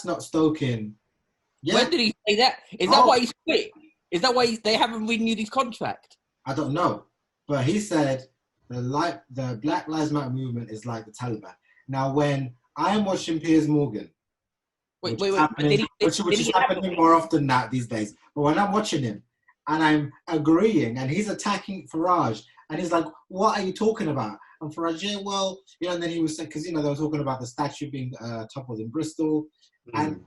not stoking. Yeah. When did he say that? Is that why he's quit? Is that why they haven't renewed his contract? I don't know, but he said the Black Lives Matter movement is like the Taliban. Now, when I am watching Piers Morgan, which is happening more often now these days, but when I'm watching him and I'm agreeing, and he's attacking Farage, and he's like, "What are you talking about?" And Farage, yeah, well, and then he was saying, because they were talking about the statue being toppled in Bristol, and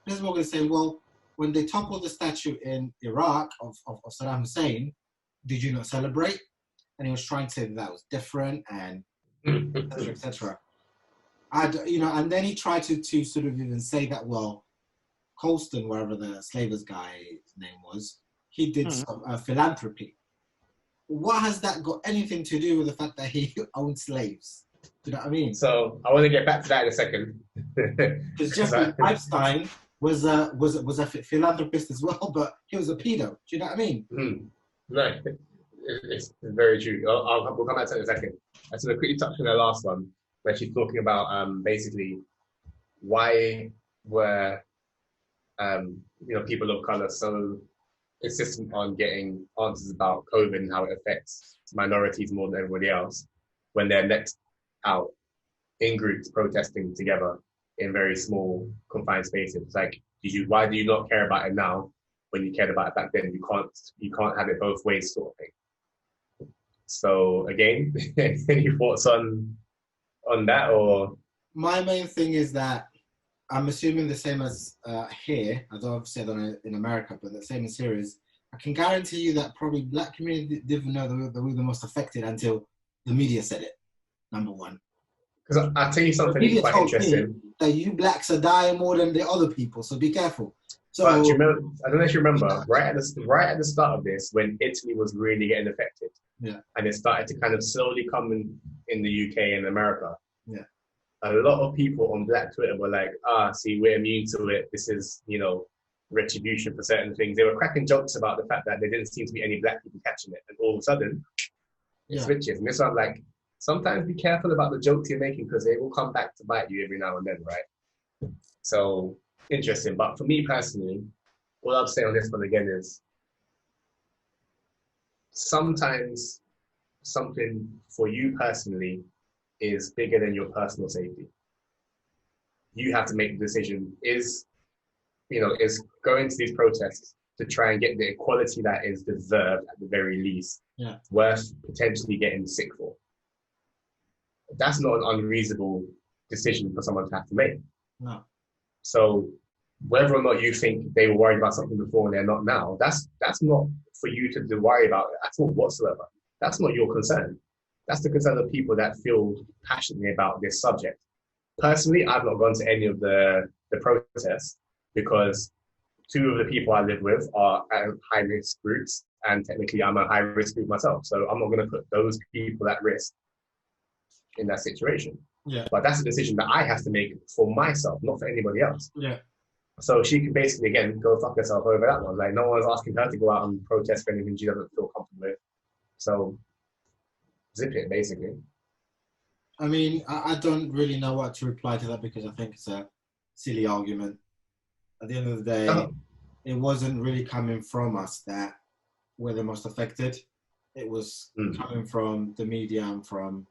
Piers Morgan saying, "Well, when they toppled the statue in Iraq of Saddam Hussein, did you not celebrate?" And he was trying to say that was different, and etc. etc. And then he tried to sort of even say that, well, Colston, wherever the slavers guy's name was, he did some philanthropy. What has that got anything to do with the fact that he owned slaves? Do you know what I mean? So I want to get back to that in a second. Because Jeffrey Epstein was a philanthropist as well, but he was a pedo. Do you know what I mean? No, it's very true. We'll come back to that in a second. I just want to quickly touch on the last one, where she's talking about basically why were people of color so insistent on getting answers about COVID and how it affects minorities more than everybody else when they're let out in groups protesting together in very small confined spaces. It's like, why do you not care about it now when you cared about it back then? You can't have it both ways, sort of thing. So again, any thoughts on that? Or my main thing is that I'm assuming the same as here, as I've said in America, but the same as here is, I can guarantee you that probably Black community didn't know they were the most affected until the media said it, number one. Because I'll tell you something quite interesting. That you Blacks are dying more than the other people, so be careful. So, but I don't know if you remember, right at the start of this, when Italy was really getting affected, and it started to kind of slowly come in the UK and America, a lot of people on Black Twitter were like, see, we're immune to it. This is, retribution for certain things. They were cracking jokes about the fact that there didn't seem to be any Black people catching it. And all of a sudden, it switches. And this one, I'm like, sometimes be careful about the jokes you're making because they will come back to bite you every now and then, right? So, interesting. But for me personally, all I'll say on this one again is sometimes something for you personally is bigger than your personal safety. You have to make the decision, is going to these protests to try and get the equality that is deserved at the very least, worth potentially getting sick for. That's not an unreasonable decision for someone to have to make. No. So whether or not you think they were worried about something before and they're not now, that's not for you to worry about at all whatsoever. That's not your concern. That's the concern of people that feel passionately about this subject. Personally, I've not gone to any of the protests because two of the people I live with are high-risk groups, and technically I'm a high-risk group myself. So I'm not going to put those people at risk in that situation. Yeah. But that's a decision that I have to make for myself, not for anybody else. Yeah. So she can basically, again, go fuck herself over that one. Like, no one's asking her to go out and protest for anything she doesn't feel comfortable with. So zip it, basically. I mean, I don't really know what to reply to that because I think it's a silly argument. At the end of the day, it wasn't really coming from us that we're the most affected. It was coming from the media and from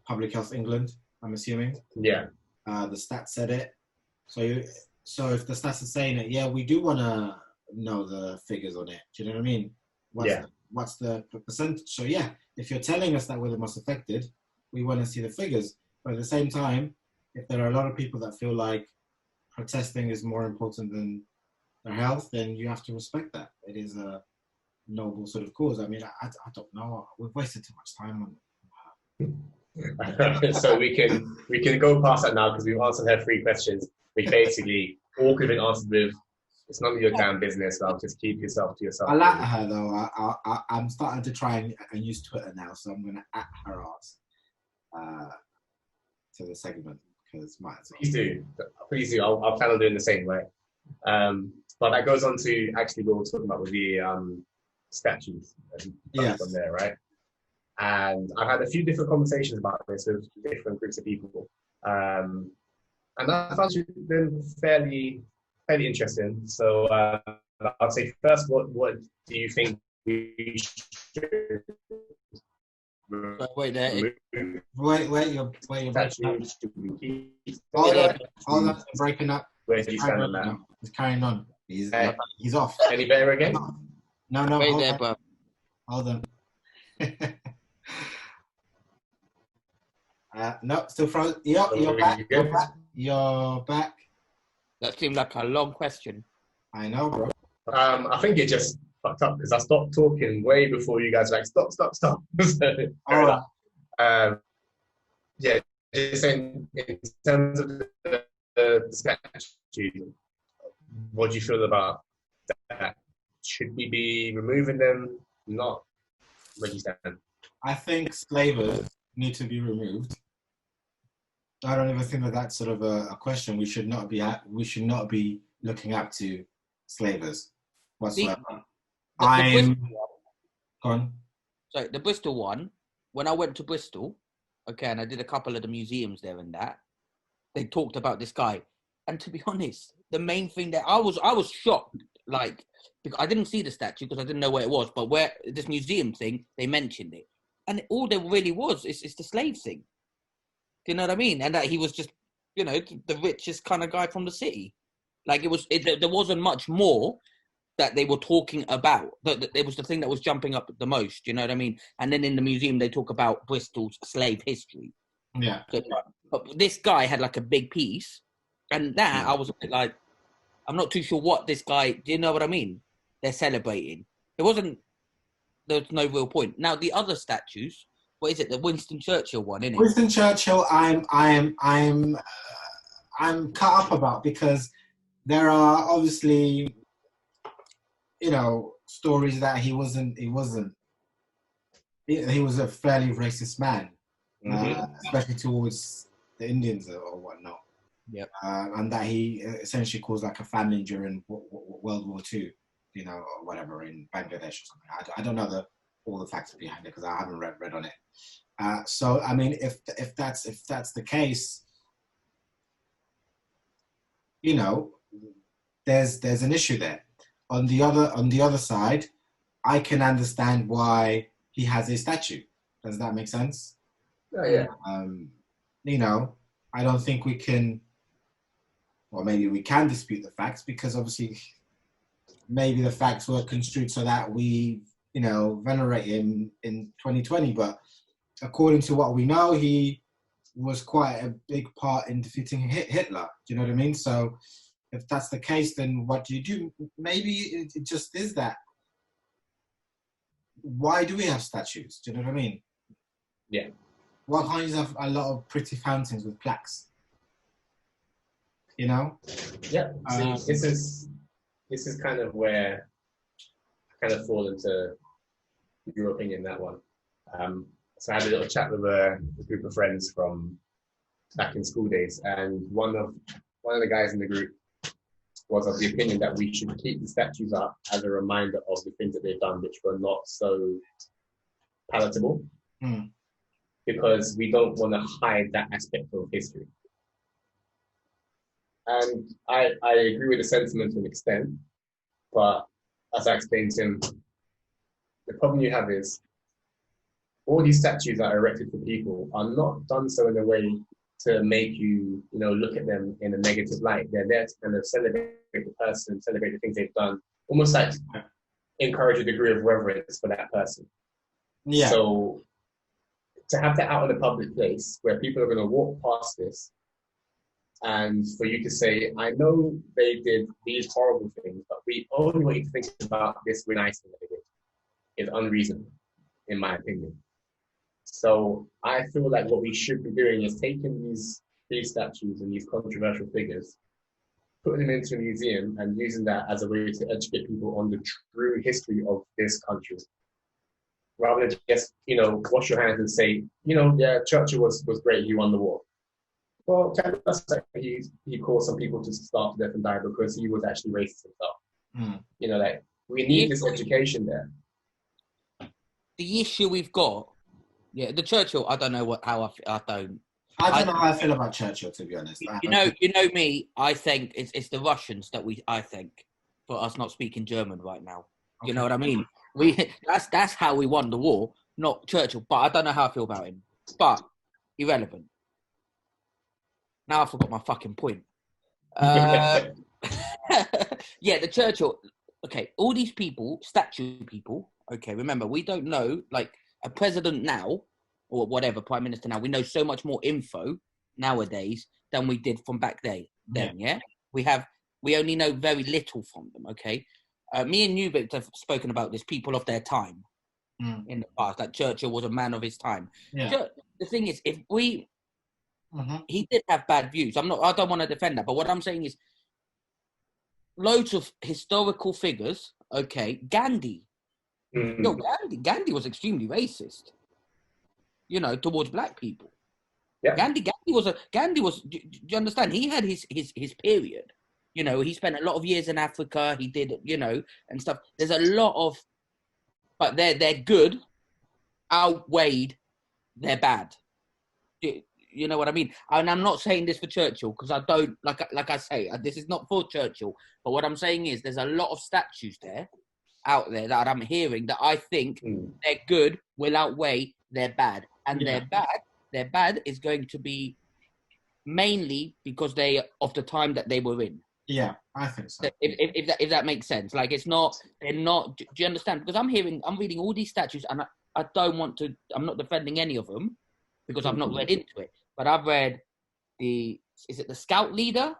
Public Health England, I'm assuming. Yeah. The stats said it. So if the stats are saying it, we do want to know the figures on it. Do you know what I mean? What's the percentage? So if you're telling us that we're the most affected, we want to see the figures. But at the same time, if there are a lot of people that feel like protesting is more important than their health, then you have to respect that. It is a noble sort of cause. I mean, I don't know. We've wasted too much time on it. So we can go past that now because we've answered her 3 questions, which basically all could have been answered with, it's none of your damn business, I'll just keep yourself to yourself. I like her though. I'm starting to try and use Twitter now, so I'm going to at her ass to the segment because might as well. Please do. I'll plan on doing the same way. But that goes on to actually what we're talking about with the statues on there, right? And I've had a few different conversations about this with different groups of people. And I found you been fairly interesting. So I'd say first, what do you think we should wait there. Wait, you're breaking up. Hold on, breaking up. Where do you stand on that? He's carrying on. He's off. Any better again? No. Wait there, bro. Hold on. No, still frozen. You're back. You're back. That seemed like a long question. I know, bro. I think it just fucked up because I stopped talking way before you guys were like, stop. So, yeah, just in terms of the statue, what do you feel about that? Should we be removing them? Not. Where do you stand? I think slavers need to be removed. I don't even think that that's sort of a question. We should not be looking up to slavers whatsoever. Go on. So the Bristol one, when I went to Bristol, okay, and I did a couple of the museums there and that, they talked about this guy. And to be honest, the main thing that I was shocked, like, because I didn't see the statue because I didn't know where it was, but where this museum thing, they mentioned it. And all there really was is the slave thing. Do you know what I mean? And that he was just, the richest kind of guy from the city. Like there wasn't much more that they were talking about. It was the thing that was jumping up the most. You know what I mean? And then in the museum, they talk about Bristol's slave history. Yeah. But this guy had like a big piece. And that I was a bit like, I'm not too sure what this guy, do you know what I mean? They're celebrating. There was no real point. Now the other statues, what is it? The Winston Churchill one, isn't it? Winston Churchill, I'm cut up about because there are obviously, stories that he was a fairly racist man, especially towards the Indians or whatnot. Yep. And that he essentially caused like a famine during World War II, or whatever, in Bangladesh or something. I don't know all the facts behind it because I haven't read on it. So I mean, if that's the case, there's an issue there. On the other side, I can understand why he has a statue. Does that make sense? Oh, yeah. I don't think we can. Or maybe we can dispute the facts because obviously maybe the facts were construed so that we, venerate him in 2020. But according to what we know, he was quite a big part in defeating Hitler. Do you know what I mean? So if that's the case, then what do you do? Maybe it just is that. Why do we have statues? Do you know what I mean? Yeah. Why can't you have a lot of pretty fountains with plaques? Yeah. This is kind of where I kind of fall into your opinion, that one. So I had a little chat with a group of friends from back in school days, and one of the guys in the group was of the opinion that we should keep the statues up as a reminder of the things that they've done, which were not so palatable, because we don't want to hide that aspect of history. And I agree with the sentiment to an extent, but as I explained to him, the problem you have is all these statues that are erected for people are not done so in a way to make you, look at them in a negative light. They're there to kind of celebrate the person, celebrate the things they've done, almost like encourage a degree of reverence for that person. Yeah. So to have that out in a public place where people are going to walk past this, and for you to say, I know they did these horrible things, but we only want you to think about this really nice thing that they did, is unreasonable, in my opinion. So I feel like what we should be doing is taking these statues and these controversial figures, putting them into a museum and using that as a way to educate people on the true history of this country. Rather than just, wash your hands and say, yeah, Churchill was great, he won the war. Well, he caused some people to starve to death and die because he was actually racist himself. We need this education there. The issue we've got, the Churchill, I don't know how I don't. I don't know how I feel about Churchill, to be honest. You know me. I think it's the Russians that I think, for us not speaking German right now. You know what I mean? That's how we won the war, not Churchill. But I don't know how I feel about him. But irrelevant. Now I forgot my fucking point. Yeah, the Churchill. Okay, all these people, statue people. Okay, remember, we don't know, like, a president now, or whatever, prime minister now, we know so much more info nowadays than we did from back then, yeah? We only know very little from them, okay? Me and you, Victor, have spoken about this, people of their time in the past, like Churchill was a man of his time. Yeah. The thing is, if we... He did have bad views. I don't want to defend that, but what I'm saying is loads of historical figures, okay, Gandhi. Gandhi was extremely racist, you know, towards black people. Yeah. Gandhi was. Do you understand? He had his period. You know, he spent a lot of years in Africa. He did, you know, and stuff. There's a lot of, but their good outweighed their bad. You know what I mean? And I'm not saying this for Churchill because I don't like I say this is not for Churchill. But what I'm saying is there's a lot of statues out there that I'm hearing that I think their good will outweigh their bad, and their bad is going to be mainly because they of the time that they were in. Yeah, I think so. If that makes sense, like they're not. Do you understand? Because I'm reading all these statues, and I don't want to. I'm not defending any of them because I've not read into it. But I've read is it the Scout leader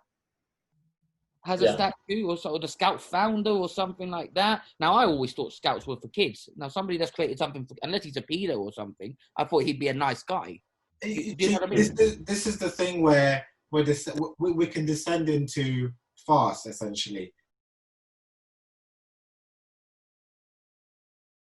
has a statue, or sort of the Scout founder, or something like that. Now I always thought Scouts were for kids. Now somebody that's created something, unless he's a pedo or something, I thought he'd be a nice guy. Do you know what I mean? This is the thing where we can descend into farce, essentially.